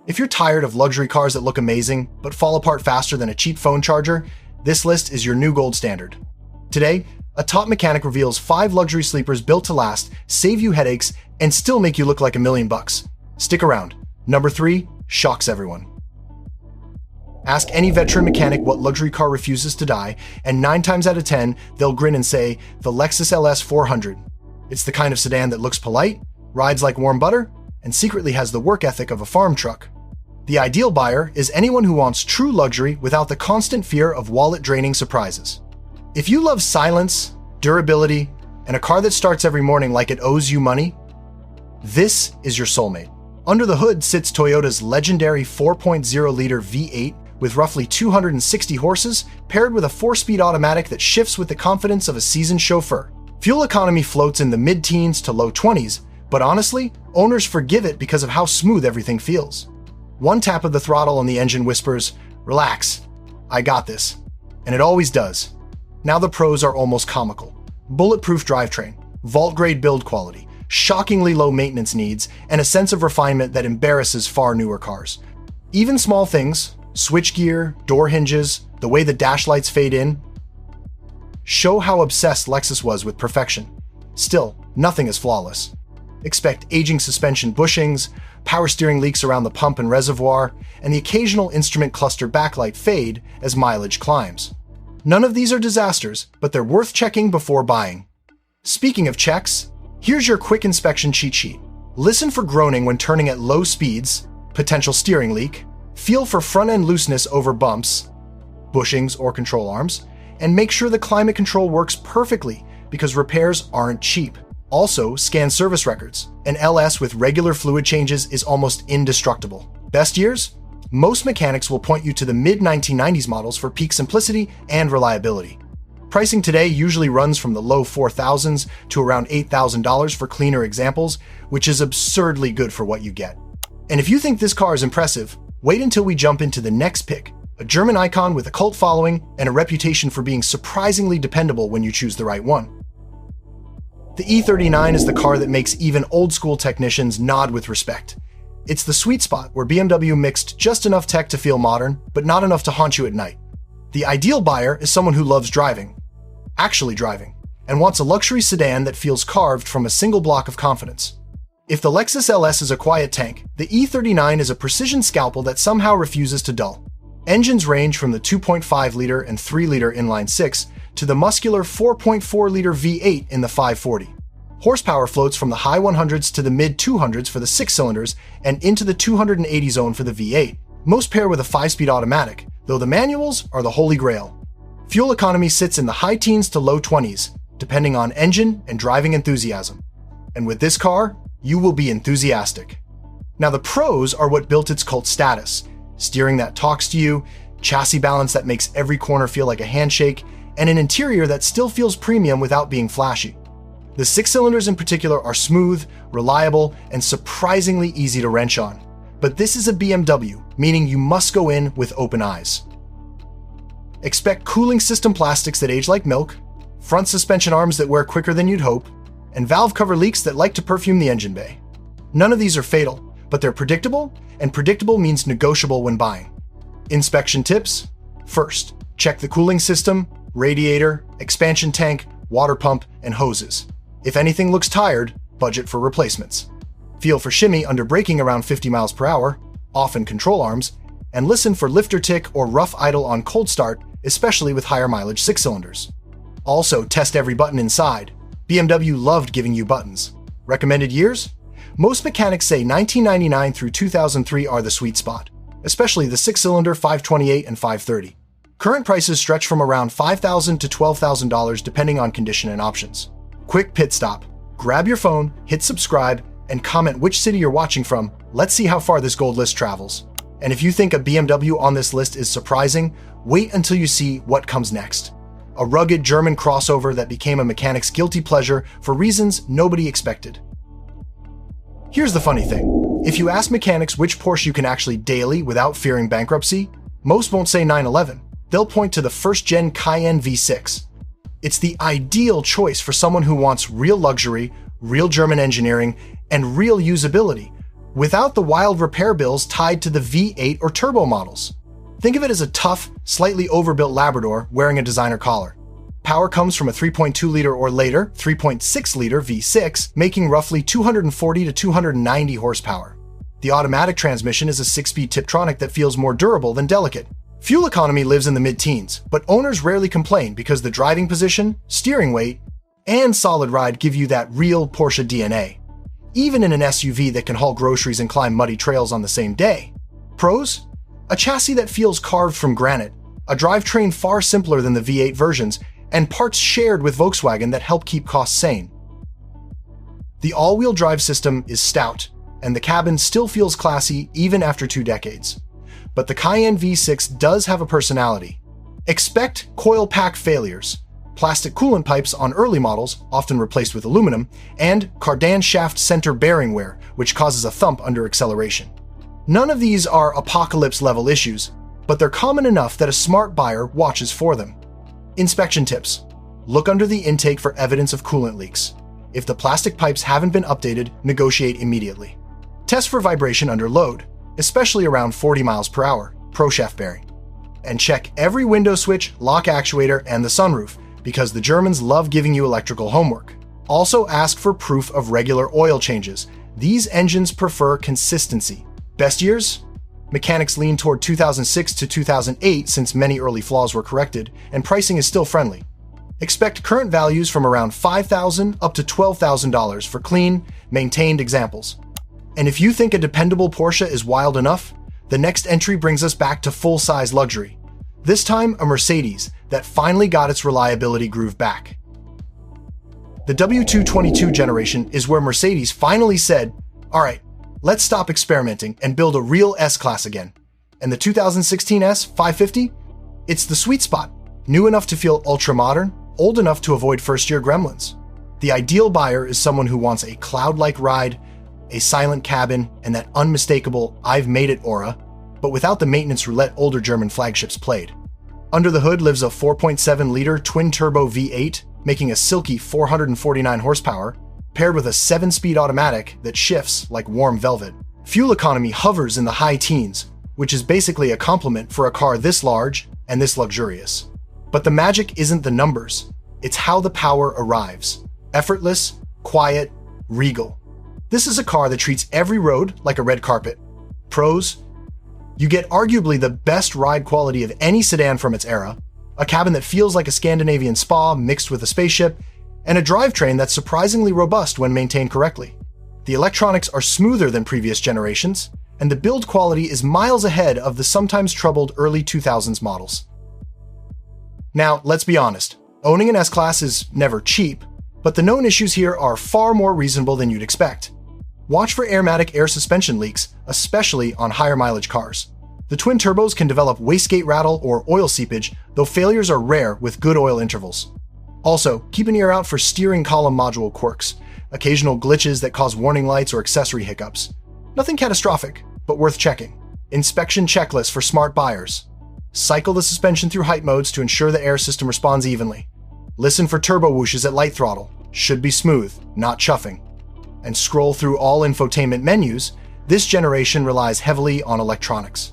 If you're tired of luxury cars that look amazing but fall apart faster than a cheap phone charger, this list is your new gold standard. Today, a top mechanic reveals 5 luxury sleepers built to last, save you headaches, and still make you look like $1,000,000. Stick around. Number 3 shocks everyone. Ask any veteran mechanic what luxury car refuses to die, and 9 times out of 10, they'll grin and say, the Lexus LS400. It's the kind of sedan that looks polite, rides like warm butter, and secretly has the work ethic of a farm truck. The ideal buyer is anyone who wants true luxury without the constant fear of wallet-draining surprises. If you love silence, durability, and a car that starts every morning like it owes you money, this is your soulmate. Under the hood sits Toyota's legendary 4.0-liter V8 with roughly 260 horses, paired with a 4-speed automatic that shifts with the confidence of a seasoned chauffeur. Fuel economy floats in the mid-teens to low 20s, but honestly, owners forgive it because of how smooth everything feels. One tap of the throttle and the engine whispers, "Relax, I got this." And it always does. Now the pros are almost comical. Bulletproof drivetrain, vault-grade build quality, shockingly low maintenance needs, and a sense of refinement that embarrasses far newer cars. Even small things, switchgear, door hinges, the way the dash lights fade in, show how obsessed Lexus was with perfection. Still, nothing is flawless. Expect aging suspension bushings, power steering leaks around the pump and reservoir, and the occasional instrument cluster backlight fade as mileage climbs. None of these are disasters, but they're worth checking before buying. Speaking of checks, here's your quick inspection cheat sheet. Listen for groaning when turning at low speeds, potential steering leak, feel for front-end looseness over bumps, bushings or control arms, and make sure the climate control works perfectly because repairs aren't cheap. Also, scan service records. An LS with regular fluid changes is almost indestructible. Best years? Most mechanics will point you to the mid-1990s models for peak simplicity and reliability. Pricing today usually runs from the low $4,000s to around $8,000 for cleaner examples, which is absurdly good for what you get. And if you think this car is impressive, wait until we jump into the next pick, a German icon with a cult following and a reputation for being surprisingly dependable when you choose the right one. The E39 is the car that makes even old-school technicians nod with respect. It's the sweet spot where BMW mixed just enough tech to feel modern, but not enough to haunt you at night. The ideal buyer is someone who loves driving, actually driving, and wants a luxury sedan that feels carved from a single block of confidence. If the Lexus LS is a quiet tank, the E39 is a precision scalpel that somehow refuses to dull. Engines range from the 2.5-liter and 3-liter inline-6 to the muscular 4.4-liter V8 in the 540. Horsepower floats from the high 100s to the mid-200s for the 6-cylinders and into the 280 zone for the V8. Most pair with a 5-speed automatic, though the manuals are the holy grail. Fuel economy sits in the high teens to low 20s, depending on engine and driving enthusiasm. And with this car, you will be enthusiastic. Now the pros are what built its cult status: steering that talks to you, chassis balance that makes every corner feel like a handshake, and an interior that still feels premium without being flashy. The 6-cylinders in particular are smooth, reliable, and surprisingly easy to wrench on. But this is a BMW, meaning you must go in with open eyes. Expect cooling system plastics that age like milk, front suspension arms that wear quicker than you'd hope, and valve cover leaks that like to perfume the engine bay. None of these are fatal, but they're predictable, and predictable means negotiable when buying. Inspection tips: first, check the cooling system, radiator, expansion tank, water pump, and hoses. If anything looks tired, budget for replacements. Feel for shimmy under braking around 50 miles per hour, often control arms, and listen for lifter tick or rough idle on cold start, especially with higher mileage 6-cylinders. Also, test every button inside. BMW loved giving you buttons. Recommended years? Most mechanics say 1999 through 2003 are the sweet spot, especially the 6-cylinder 528 and 530. Current prices stretch from around $5,000 to $12,000 depending on condition and options. Quick pit stop. Grab your phone, hit subscribe, and comment which city you're watching from. Let's see how far this gold list travels. And if you think a BMW on this list is surprising, wait until you see what comes next. A rugged German crossover that became a mechanic's guilty pleasure for reasons nobody expected. Here's the funny thing. If you ask mechanics which Porsche you can actually daily without fearing bankruptcy, most won't say 911. They'll point to the first-gen Cayenne V6. It's the ideal choice for someone who wants real luxury, real German engineering, and real usability, without the wild repair bills tied to the V8 or turbo models. Think of it as a tough, slightly overbuilt Labrador wearing a designer collar. Power comes from a 3.2-liter or later 3.6-liter V6, making roughly 240 to 290 horsepower. The automatic transmission is a 6-speed Tiptronic that feels more durable than delicate. Fuel economy lives in the mid-teens, but owners rarely complain because the driving position, steering weight, and solid ride give you that real Porsche DNA, even in an SUV that can haul groceries and climb muddy trails on the same day. Pros? A chassis that feels carved from granite, a drivetrain far simpler than the V8 versions, and parts shared with Volkswagen that help keep costs sane. The all-wheel drive system is stout, and the cabin still feels classy even after 2 decades. But the Cayenne V6 does have a personality. Expect coil pack failures, plastic coolant pipes on early models, often replaced with aluminum, and cardan shaft center bearing wear, which causes a thump under acceleration. None of these are apocalypse-level issues, but they're common enough that a smart buyer watches for them. Inspection tips. Look under the intake for evidence of coolant leaks. If the plastic pipes haven't been updated, negotiate immediately. Test for vibration under load, especially around 40 miles per hour, pro-shaft bearing. And check every window switch, lock actuator, and the sunroof, because the Germans love giving you electrical homework. Also ask for proof of regular oil changes. These engines prefer consistency. Best years? Mechanics lean toward 2006 to 2008 since many early flaws were corrected, and pricing is still friendly. Expect current values from around $5,000 up to $12,000 for clean, maintained examples. And if you think a dependable Porsche is wild enough, the next entry brings us back to full-size luxury. This time, a Mercedes that finally got its reliability groove back. The W222 generation is where Mercedes finally said, all right, let's stop experimenting and build a real S-Class again. And the 2016 S550? It's the sweet spot, new enough to feel ultra-modern, old enough to avoid first-year gremlins. The ideal buyer is someone who wants a cloud-like ride, a silent cabin, and that unmistakable "I've made it" aura, but without the maintenance roulette older German flagships played. Under the hood lives a 4.7-liter twin-turbo V8, making a silky 449 horsepower, paired with a 7-speed automatic that shifts like warm velvet. Fuel economy hovers in the high teens, which is basically a compliment for a car this large and this luxurious. But the magic isn't the numbers, it's how the power arrives. Effortless, quiet, regal. This is a car that treats every road like a red carpet. Pros? You get arguably the best ride quality of any sedan from its era, a cabin that feels like a Scandinavian spa mixed with a spaceship, and a drivetrain that's surprisingly robust when maintained correctly. The electronics are smoother than previous generations, and the build quality is miles ahead of the sometimes troubled early 2000s models. Now, let's be honest, owning an S-Class is never cheap, but the known issues here are far more reasonable than you'd expect. Watch for airmatic air suspension leaks, especially on higher mileage cars. The twin turbos can develop wastegate rattle or oil seepage, though failures are rare with good oil intervals. Also, keep an ear out for steering column module quirks, occasional glitches that cause warning lights or accessory hiccups. Nothing catastrophic, but worth checking. Inspection checklist for smart buyers. Cycle the suspension through height modes to ensure the air system responds evenly. Listen for turbo whooshes at light throttle. Should be smooth, not chuffing. And scroll through all infotainment menus. This generation relies heavily on electronics.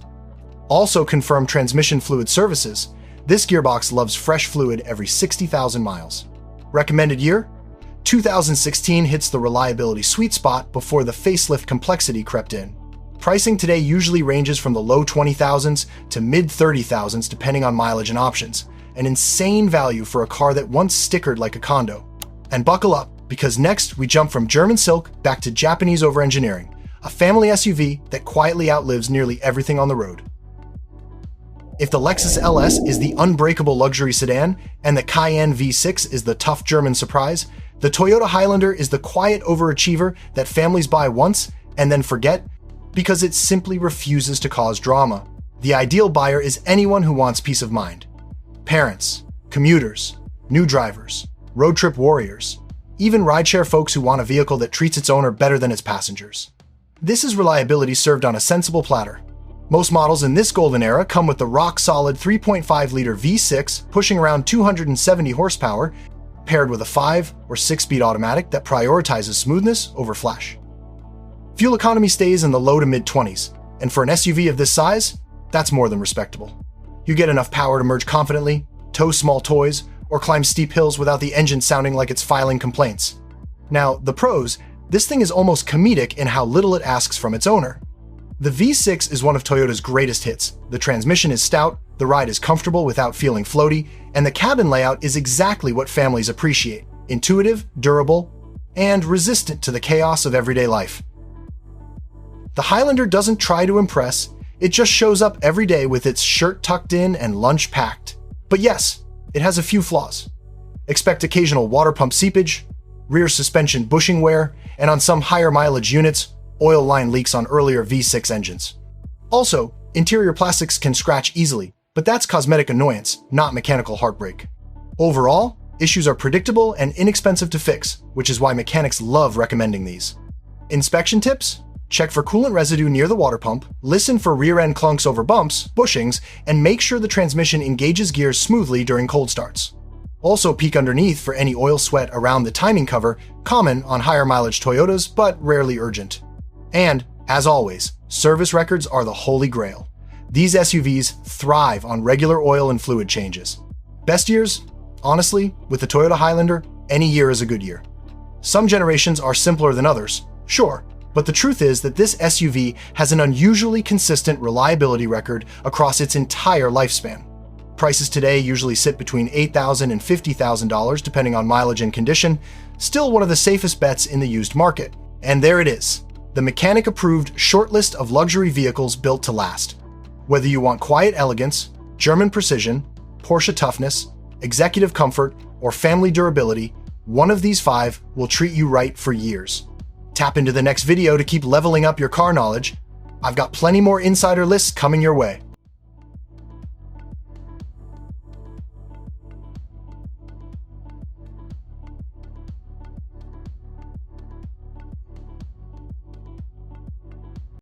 Also confirm transmission fluid services. This gearbox loves fresh fluid every 60,000 miles. Recommended year? 2016 hits the reliability sweet spot before the facelift complexity crept in. Pricing today usually ranges from the low 20,000s to mid 30,000s depending on mileage and options. An insane value for a car that once stickered like a condo. And buckle up, because next we jump from German silk back to Japanese over-engineering, a family SUV that quietly outlives nearly everything on the road. If the Lexus LS is the unbreakable luxury sedan and the Cayenne V6 is the tough German surprise, the Toyota Highlander is the quiet overachiever that families buy once and then forget because it simply refuses to cause drama. The ideal buyer is anyone who wants peace of mind. Parents, commuters, new drivers, road trip warriors, even rideshare folks who want a vehicle that treats its owner better than its passengers. This is reliability served on a sensible platter. Most models in this golden era come with the rock-solid 3.5-liter V6 pushing around 270 horsepower, paired with a 5 or 6-speed automatic that prioritizes smoothness over flash. Fuel economy stays in the low to mid-20s, and for an SUV of this size, that's more than respectable. You get enough power to merge confidently, tow small toys, or climb steep hills without the engine sounding like it's filing complaints. Now, the pros, this thing is almost comedic in how little it asks from its owner. The V6 is one of Toyota's greatest hits. The transmission is stout, the ride is comfortable without feeling floaty, and the cabin layout is exactly what families appreciate: intuitive, durable, and resistant to the chaos of everyday life. The Highlander doesn't try to impress, it just shows up every day with its shirt tucked in and lunch packed. But yes, it has a few flaws. Expect occasional water pump seepage, rear suspension bushing wear, and on some higher mileage units, oil line leaks on earlier V6 engines. Also, interior plastics can scratch easily, but that's cosmetic annoyance, not mechanical heartbreak. Overall, issues are predictable and inexpensive to fix, which is why mechanics love recommending these. Inspection tips? Check for coolant residue near the water pump, listen for rear-end clunks over bumps, bushings, and make sure the transmission engages gears smoothly during cold starts. Also peek underneath for any oil sweat around the timing cover, common on higher mileage Toyotas, but rarely urgent. And, as always, service records are the holy grail. These SUVs thrive on regular oil and fluid changes. Best years? Honestly, with the Toyota Highlander, any year is a good year. Some generations are simpler than others, sure, but the truth is that this SUV has an unusually consistent reliability record across its entire lifespan. Prices today usually sit between $8,000 and $50,000 depending on mileage and condition, still one of the safest bets in the used market. And there it is, the mechanic-approved shortlist of luxury vehicles built to last. Whether you want quiet elegance, German precision, Porsche toughness, executive comfort, or family durability, one of these 5 will treat you right for years. Tap into the next video to keep leveling up your car knowledge. I've got plenty more insider lists coming your way.